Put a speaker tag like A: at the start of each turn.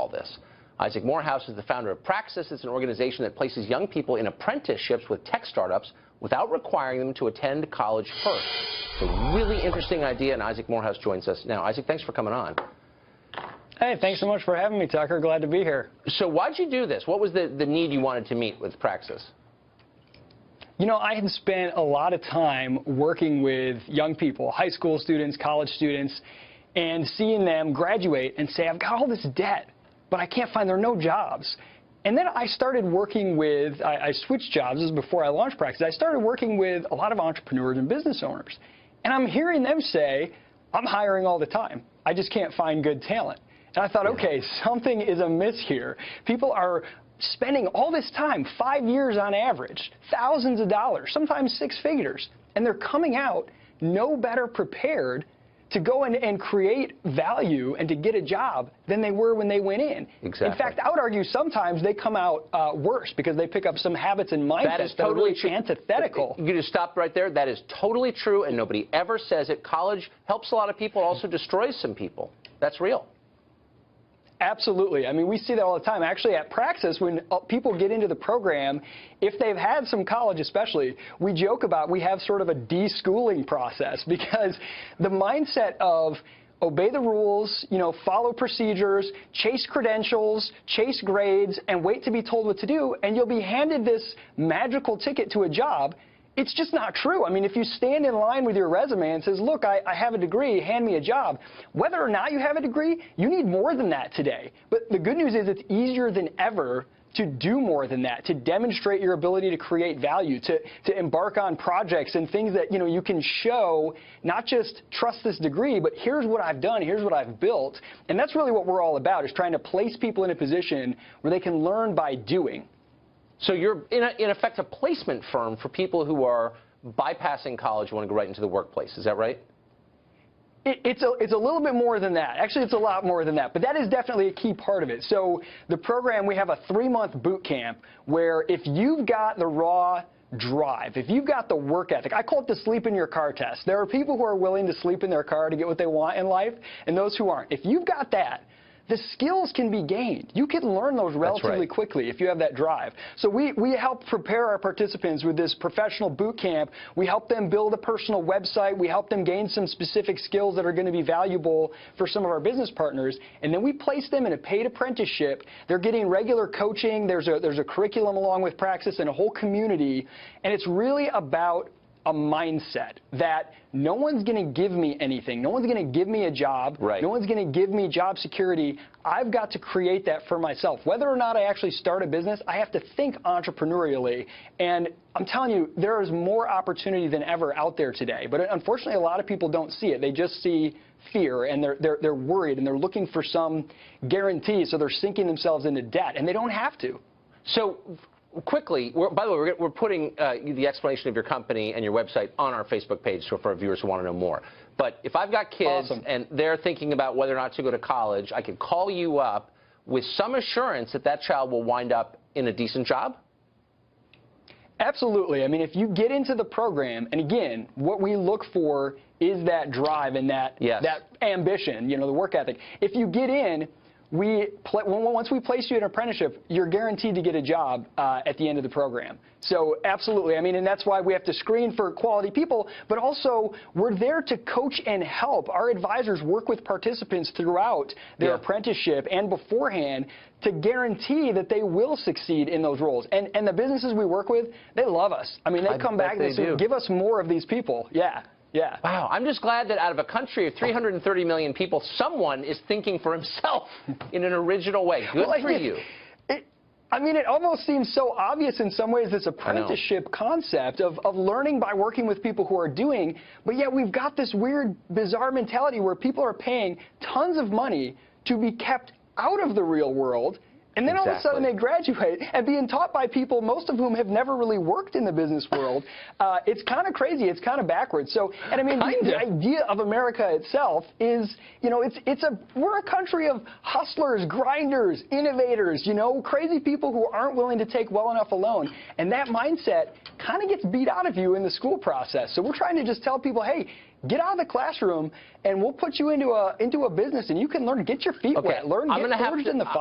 A: all this. Isaac Morehouse is the founder of Praxis. It's an organization that places young people in apprenticeships with tech startups without requiring them to attend college first. It's a really interesting idea, and Isaac Morehouse joins us now. Isaac, thanks for coming on.
B: Hey, thanks so much for having me, Tucker. Glad to be here.
A: So why'd you do this? What was the need you wanted to meet with Praxis?
B: You know, I had spent a lot of time working with young people, high school students, college students, and seeing them graduate and say, I've got all this debt, but I can't find, there are no jobs. And then I started working with, I switched jobs, this is before I launched Praxis. I started working with a lot of entrepreneurs and business owners. And I'm hearing them say, I'm hiring all the time. I just can't find good talent. And I thought, okay, something is amiss here. People are spending all this time, 5 years on average, thousands of dollars, sometimes six figures, and they're coming out no better prepared to go and create value and to get a job than they were when they went in.
A: Exactly.
B: In fact, I would argue sometimes they come out worse because they pick up some habits and mindsets that are really antithetical.
A: You just stopped right there. That is totally true, and nobody ever says it. College helps a lot of people, also destroys some people. That's real.
B: Absolutely. I mean, we see that all the time. Actually, at Praxis, when people get into the program, if they've had some college especially, we joke about we have sort of a de-schooling process because the mindset of obey the rules, you know, follow procedures, chase credentials, chase grades, and wait to be told what to do, and you'll be handed this magical ticket to a job. It's just not true. I mean, if you stand in line with your resume and says, look, I have a degree, hand me a job, whether or not you have a degree, you need more than that today. But the good news is it's easier than ever to do more than that, to demonstrate your ability to create value, to embark on projects and things that, you know, you can show, not just trust this degree, but here's what I've done, here's what I've built. And that's really what we're all about, is trying to place people in a position where they can learn by doing.
A: So you're, in effect, a placement firm for people who are bypassing college and want to go right into the workplace. Is that right?
B: It's a little bit more than that. Actually, it's a lot more than that. But that is definitely a key part of it. So the program, we have a 3-month boot camp where if you've got the raw drive, if you've got the work ethic, I call it the sleep in your car test. There are people who are willing to sleep in their car to get what they want in life, and those who aren't. If you've got that, the skills can be gained. You can learn those relatively quickly if you have that drive. So we help prepare our participants with this professional boot camp. We help them build a personal website. We help them gain some specific skills that are going to be valuable for some of our business partners. And then we place them in a paid apprenticeship. They're getting regular coaching. There's a curriculum along with Praxis and a whole community. And it's really about a mindset that no one's going to give me anything. No one's going to give me a job.
A: Right.
B: No one's going to give me job security. I've got to create that for myself. Whether or not I actually start a business, I have to think entrepreneurially. And I'm telling you, there is more opportunity than ever out there today. But unfortunately, a lot of people don't see it. They just see fear, and they're worried, and they're looking for some guarantee, so they're sinking themselves into debt, and they don't have to.
A: So quickly, by the way, we're putting the explanation of your company and your website on our Facebook page so for our viewers who want to know more. But if I've got kids and they're thinking about whether or not to go to college, I can call you up with some assurance that that child will wind up in a decent job?
B: Absolutely. I mean, if you get into the program, and again, what we look for is that drive and that ambition, you know, the work ethic. If you get in, once we place you in an apprenticeship, you're guaranteed to get a job at the end of the program. So absolutely. I mean, and that's why we have to screen for quality people, but also we're there to coach and help. Our advisors work with participants throughout their apprenticeship and beforehand to guarantee that they will succeed in those roles. And the businesses we work with, they love us. I mean, they come back and say, give us more of these people. Yeah. Yeah.
A: Wow. I'm just glad that out of a country of 330 million people, someone is thinking for himself in an original way. Good for you.
B: I mean, it almost seems so obvious in some ways, this apprenticeship concept of learning by working with people who are doing, but yet we've got this weird, bizarre mentality where people are paying tons of money to be kept out of the real world. And then all of a sudden they graduate and being taught by people, most of whom have never really worked in the business world. It's kind of crazy. It's kind of backwards. So, and I mean, the idea of America itself is, you know, we're a country of hustlers, grinders, innovators, you know, crazy people who aren't willing to take well enough alone. And that mindset kind of gets beat out of you in the school process. So we're trying to just tell people, hey, get out of the classroom and we'll put you into a business and you can learn, get your feet wet, learn, get forged in the fire.